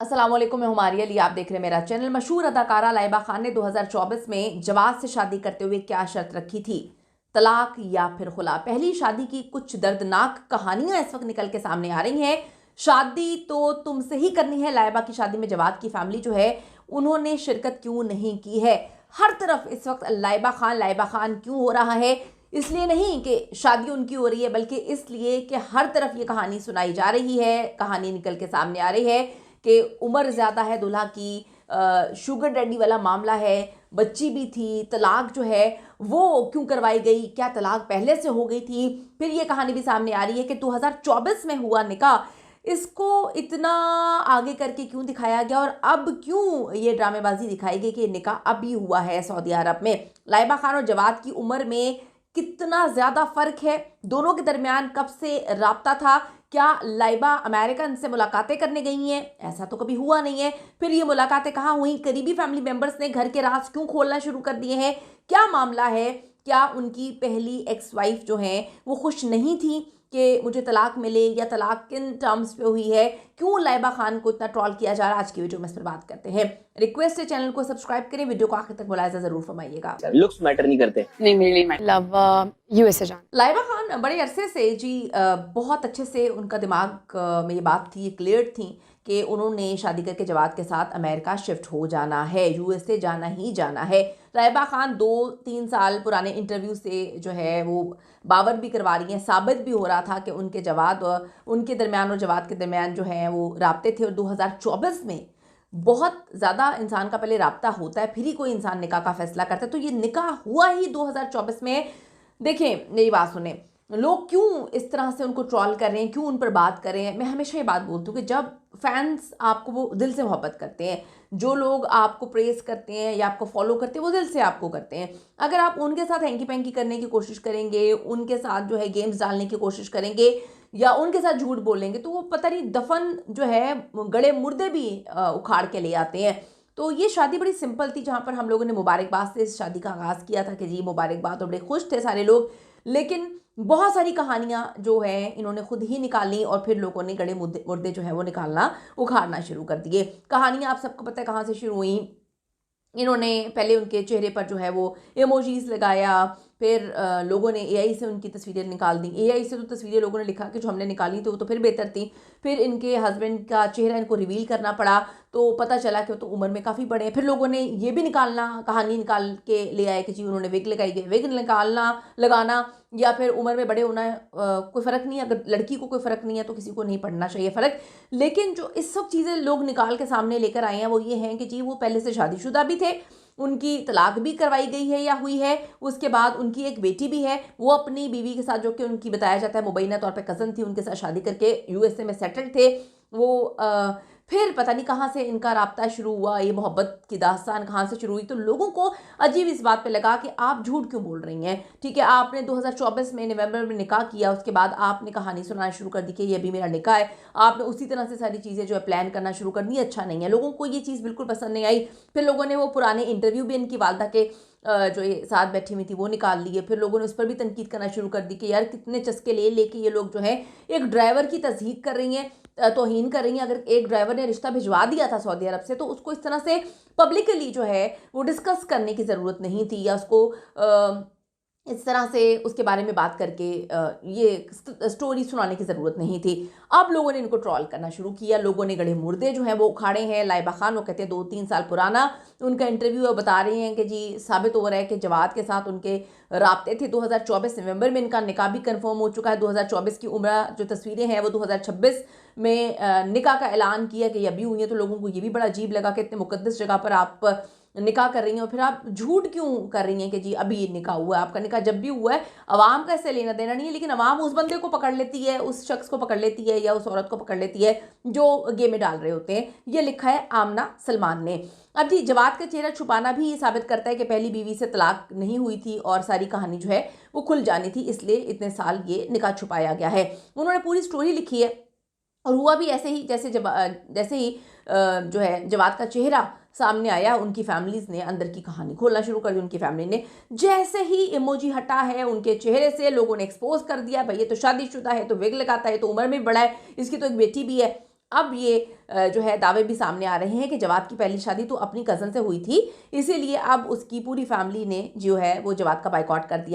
अस्सलाम वालेकुम, मैं हुमारी अली, आप देख रहे हैं मेरा चैनल। मशहूर अदाकारा लाइबा खान ने 2024 में जवाद से शादी करते हुए क्या शर्त रखी थी? तलाक या फिर खुला? पहली शादी की कुछ दर्दनाक कहानियां इस वक्त निकल के सामने आ रही हैं। शादी तो तुमसे ही करनी है। लाइबा की शादी में जवाद की फैमिली जो है उन्होंने शिरकत क्यों नहीं की है? हर तरफ इस वक्त लाइबा खान क्यों हो रहा है? इसलिए नहीं कि शादी उनकी हो रही है, बल्कि इसलिए कि हर तरफ ये कहानी सुनाई जा रही है, कहानी निकल के सामने आ रही है कि उम्र ज़्यादा है दूल्हा की, शुगर डैडी वाला मामला है, बच्ची भी थी, तलाक जो है वो क्यों करवाई गई, क्या तलाक पहले से हो गई थी? फिर ये कहानी भी सामने आ रही है कि 2024 में हुआ निकाह, इसको इतना आगे करके क्यों दिखाया गया और अब क्यों ये ड्रामेबाजी दिखाई गई कि निकाह अभी हुआ है सऊदी अरब में। लाइबा खान और जवाद की उम्र में कितना ज़्यादा फ़र्क है, दोनों के दरमियान कब से राब्ता था, क्या लाइबा अमेरिकन से मुलाकातें करने गई हैं? ऐसा तो कभी हुआ नहीं है। फिर ये मुलाकातें कहाँ हुई? करीबी फैमिली मेंबर्स ने घर के राज क्यों खोलना शुरू कर दिए हैं? क्या मामला है? क्या उनकी पहली एक्स वाइफ जो हैं वो खुश नहीं थी कि मुझे तलाक मिले, या तलाक किन टर्म्स पे हुई है? क्यों लाइबा खान को इतना ट्रॉल किया जा रहा है? आज की वीडियो में इस पर बात करते हैं। रिक्वेस्ट है चैनल को सब्सक्राइब करें, वीडियो को आखिर तक मुलाहिजा जरूर फरमाइएगा। लुक्स मैटर नहीं करते। नहीं, मेरे लिए मैं लव यूएसए जान। लाइबा खान बड़े अरसे से जी बहुत अच्छे से उनका दिमाग में ये बात थी, क्लियर थी कि उन्होंने शादी करके जवाद के साथ अमेरिका शिफ्ट हो जाना है, यूएसए जाना ही जाना है। लाइबा खान 2-3 साल पुराने इंटरव्यू से जो है वो बावर भी करवा रही हैं, साबित भी हो रहा था कि उनके जवाद और उनके दरमियान और जवाद के दरमियान जो है वो राब्ते थे। और 2024 में बहुत ज़्यादा इंसान का पहले राब्ता होता है, फिर ही कोई इंसान निकाह का फैसला करता है। तो ये निकाह हुआ ही 2024 में। देखें, मेरी बात सुने, लोग क्यों इस तरह से उनको ट्रॉल कर रहे हैं, क्यों उन पर बात कर रहे हैं? मैं हमेशा ये बात बोलती हूँ कि जब फैंस आपको वो दिल से मोहब्बत करते हैं, जो लोग आपको प्रेस करते हैं या आपको फॉलो करते हैं, वो दिल से आपको करते हैं। अगर आप उनके साथ हैंकी पैंकी करने की कोशिश करेंगे, उनके साथ जो है गेम्स डालने की कोशिश करेंगे या उनके साथ झूठ बोलेंगे, तो वो पता नहीं दफन जो है गड़े मुर्दे भी उखाड़ के ले आते हैं। तो ये शादी बड़ी सिंपल थी, जहाँ पर हम लोगों ने मुबारकबाद से इस शादी का आगाज़ किया था कि जी मुबारकबाद, और बड़े खुश थे सारे लोग। लेकिन बहुत सारी कहानियाँ जो हैं इन्होंने खुद ही निकाली और फिर लोगों ने गड़े मुर्दे मुर्दे जो है वो निकालना, उखाड़ना शुरू कर दिए। कहानियाँ आप सबको पता है कहाँ से शुरू हुई। इन्होंने पहले उनके चेहरे पर जो है वो इमोजीज लगाया, फिर लोगों ने एआई से उनकी तस्वीरें निकाल दी। एआई से तो तस्वीरें लोगों ने लिखा कि जो हमने निकाली थी वो तो फिर बेहतर थी। फिर इनके हस्बैंड का चेहरा इनको रिवील करना पड़ा, तो पता चला कि वो तो उम्र में काफ़ी बड़े हैं। फिर लोगों ने ये भी कहानी निकाल के ले आए कि जी उन्होंने विग लगाई है। विग लगाना या फिर उम्र में बड़े होना, कोई फ़र्क नहीं है। अगर लड़की को कोई फ़र्क नहीं है तो किसी को नहीं पड़ना चाहिए फ़र्क। लेकिन जो इस सब चीज़ें लोग निकाल के सामने लेकर आए हैं वो ये हैं कि जी वो पहले से शादीशुदा भी थे, उनकी तलाक भी करवाई गई है या हुई है, उसके बाद उनकी एक बेटी भी है। वो अपनी बीवी के साथ, जो कि उनकी बताया जाता है मुबैना तौर पे कज़न थी, उनके साथ शादी करके यूएसए में सेटल थे वो। फिर पता नहीं कहाँ से इनका राब्ता शुरू हुआ, ये मोहब्बत की दास्तान कहाँ से शुरू हुई। तो लोगों को अजीब इस बात पे लगा कि आप झूठ क्यों बोल रही हैं? ठीक है, आपने 2024 में नवंबर में निकाह किया, उसके बाद आपने कहानी सुनाना शुरू कर दी कि ये भी मेरा निकाह है। आपने उसी तरह से सारी चीज़ें जो है प्लान करना शुरू कर दी। अच्छा नहीं है, लोगों को ये चीज़ बिल्कुल पसंद नहीं आई। फिर लोगों ने वो पुराने इंटरव्यू भी इनकी वालदा के जो ये साथ बैठी हुई थी वो निकाल लिए। फिर लोगों ने उस पर भी तनकीद करना शुरू कर दी कि यार कितने चस्के ले लेके ये लोग जो है एक ड्राइवर की तज़हीक कर रही हैं, तौहीन कर रही हैं। अगर एक ड्राइवर ने रिश्ता भिजवा दिया था सऊदी अरब से, तो उसको इस तरह से पब्लिकली जो है वो डिस्कस करने की ज़रूरत नहीं थी, या उसको इस तरह से उसके बारे में बात करके ये स्टोरी सुनाने की ज़रूरत नहीं थी। अब लोगों ने इनको ट्रॉल करना शुरू किया, लोगों ने गड़े मुर्दे जो हैं वो उखाड़े हैं। लाइबा खान, वो कहते हैं 2-3 साल पुराना उनका इंटरव्यू है, बता रहे हैं कि जी साबित हो रहा है कि जवाद के साथ उनके राब्ते थे। 2024 नवंबर में इनका निकाह भी कन्फर्म हो चुका है। 2024 की उम्र जो तस्वीरें हैं वो 2026 में निकाह का ऐलान किया कि अभी हुई है। तो लोगों को ये भी बड़ा अजीब लगा कि इतने मुकद्दस जगह पर आप निकाह कर रही हैं और फिर आप झूठ क्यों कर रही हैं कि जी अभी निकाह हुआ है। आपका निकाह जब भी हुआ है, अवाम का इससे लेना देना नहीं है, लेकिन अवाम उस बंदे को पकड़ लेती है, उस शख्स को पकड़ लेती है या उस औरत को पकड़ लेती है जो गेमें डाल रहे होते हैं। ये लिखा है आमना सलमान ने। अब जी जवाद का चेहरा छुपाना भी ये साबित करता है कि पहली बीवी से तलाक नहीं हुई थी और सारी कहानी जो है वो खुल जानी थी, इसलिए इतने साल ये निकाह छुपाया गया है। उन्होंने पूरी स्टोरी लिखी है और हुआ भी ऐसे ही जैसे ही जो है जवाद का चेहरा सामने आया, उनकी फैमिलीज़ ने अंदर की कहानी खोलना शुरू कर दी। उनकी फैमिली ने जैसे ही इमोजी हटा है उनके चेहरे से, लोगों ने एक्सपोज कर दिया, भाई ये तो शादीशुदा है, तो विग लगाता है, तो उम्र में बड़ा है, इसकी तो एक बेटी भी है। अब ये जो है दावे भी सामने आ रहे हैं कि जवाद की पहली शादी तो अपनी कज़न से हुई थी, इसीलिए अब उसकी पूरी फैमिली ने जो है वो जवाद का बाइकआउट कर दिया